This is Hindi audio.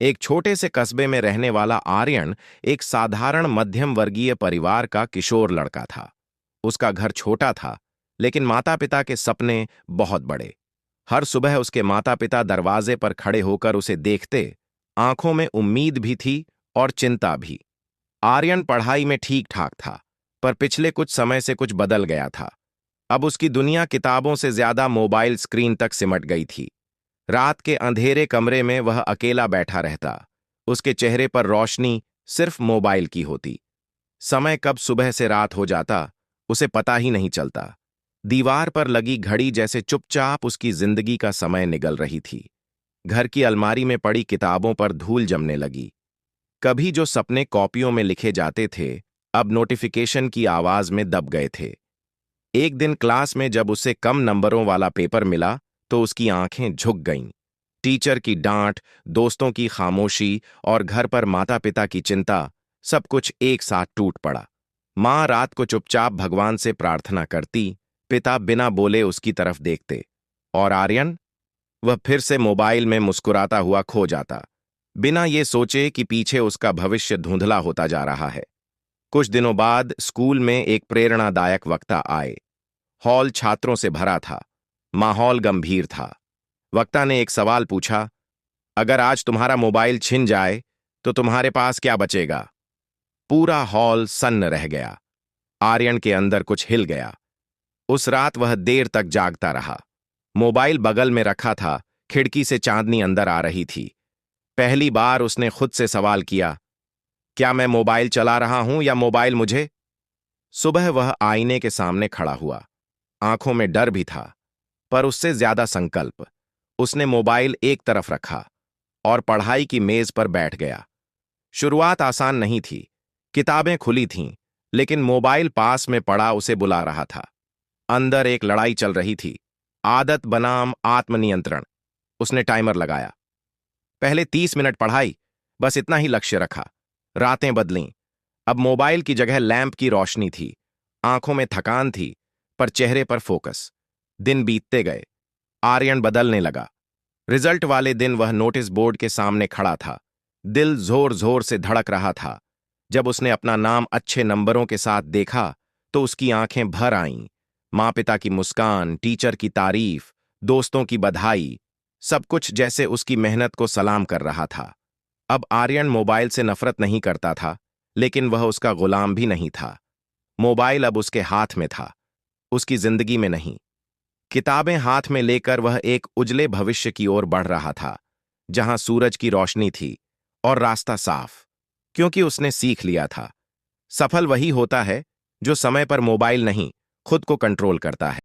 एक छोटे से कस्बे में रहने वाला आर्यन एक साधारण मध्यम वर्गीय परिवार का किशोर लड़का था। उसका घर छोटा था, लेकिन माता पिता के सपने बहुत बड़े। हर सुबह उसके माता पिता दरवाजे पर खड़े होकर उसे देखते, आंखों में उम्मीद भी थी और चिंता भी। आर्यन पढ़ाई में ठीक ठाक था, पर पिछले कुछ समय से कुछ बदल गया था। अब उसकी दुनिया किताबों से ज्यादा मोबाइल स्क्रीन तक सिमट गई थी। रात के अंधेरे कमरे में वह अकेला बैठा रहता। उसके चेहरे पर रोशनी सिर्फ मोबाइल की होती। समय कब सुबह से रात हो जाता, उसे पता ही नहीं चलता। दीवार पर लगी घड़ी जैसे चुपचाप उसकी जिंदगी का समय निगल रही थी। घर की अलमारी में पड़ी किताबों पर धूल जमने लगी। कभी जो सपने कॉपियों में लिखे जाते थे, अब नोटिफिकेशन की आवाज में दब गए थे। एक दिन क्लास में जब उसे कम नंबरों वाला पेपर मिला, तो उसकी आंखें झुक गईं। टीचर की डांट, दोस्तों की खामोशी और घर पर माता पिता की चिंता, सब कुछ एक साथ टूट पड़ा। माँ रात को चुपचाप भगवान से प्रार्थना करती, पिता बिना बोले उसकी तरफ देखते, और आर्यन, वह फिर से मोबाइल में मुस्कुराता हुआ खो जाता, बिना ये सोचे कि पीछे उसका भविष्य धुंधला होता जा रहा है। कुछ दिनों बाद स्कूल में एक प्रेरणादायक वक्ता आए। हॉल छात्रों से भरा था। माहौल गंभीर था। वक्ता ने एक सवाल पूछा, अगर आज तुम्हारा मोबाइल छिन जाए तो तुम्हारे पास क्या बचेगा? पूरा हॉल सन्न रह गया। आर्यन के अंदर कुछ हिल गया। उस रात वह देर तक जागता रहा। मोबाइल बगल में रखा था, खिड़की से चांदनी अंदर आ रही थी। पहली बार उसने खुद से सवाल किया, क्या मैं मोबाइल चला रहा हूं या मोबाइल मुझे? सुबह वह आईने के सामने खड़ा हुआ। आंखों में डर भी था, पर उससे ज्यादा संकल्प। उसने मोबाइल एक तरफ रखा और पढ़ाई की मेज पर बैठ गया। शुरुआत आसान नहीं थी। किताबें खुली थीं, लेकिन मोबाइल पास में पड़ा उसे बुला रहा था। अंदर एक लड़ाई चल रही थी, आदत बनाम आत्मनियंत्रण। उसने टाइमर लगाया। पहले 30 मिनट पढ़ाई, बस इतना ही लक्ष्य रखा। रातें बदलीं। अब मोबाइल की जगह लैंप की रोशनी थी। आंखों में थकान थी, पर चेहरे पर फोकस। दिन बीतते गए। आर्यन बदलने लगा। रिजल्ट वाले दिन वह नोटिस बोर्ड के सामने खड़ा था। दिल जोर जोर से धड़क रहा था। जब उसने अपना नाम अच्छे नंबरों के साथ देखा, तो उसकी आंखें भर आईं। माँ पिता की मुस्कान, टीचर की तारीफ, दोस्तों की बधाई, सब कुछ जैसे उसकी मेहनत को सलाम कर रहा था। अब आर्यन मोबाइल से नफरत नहीं करता था, लेकिन वह उसका गुलाम भी नहीं था। मोबाइल अब उसके हाथ में था, उसकी जिंदगी में नहीं। किताबें हाथ में लेकर वह एक उजले भविष्य की ओर बढ़ रहा था, जहां सूरज की रोशनी थी और रास्ता साफ, क्योंकि उसने सीख लिया था, सफल वही होता है जो समय पर मोबाइल नहीं, खुद को कंट्रोल करता है।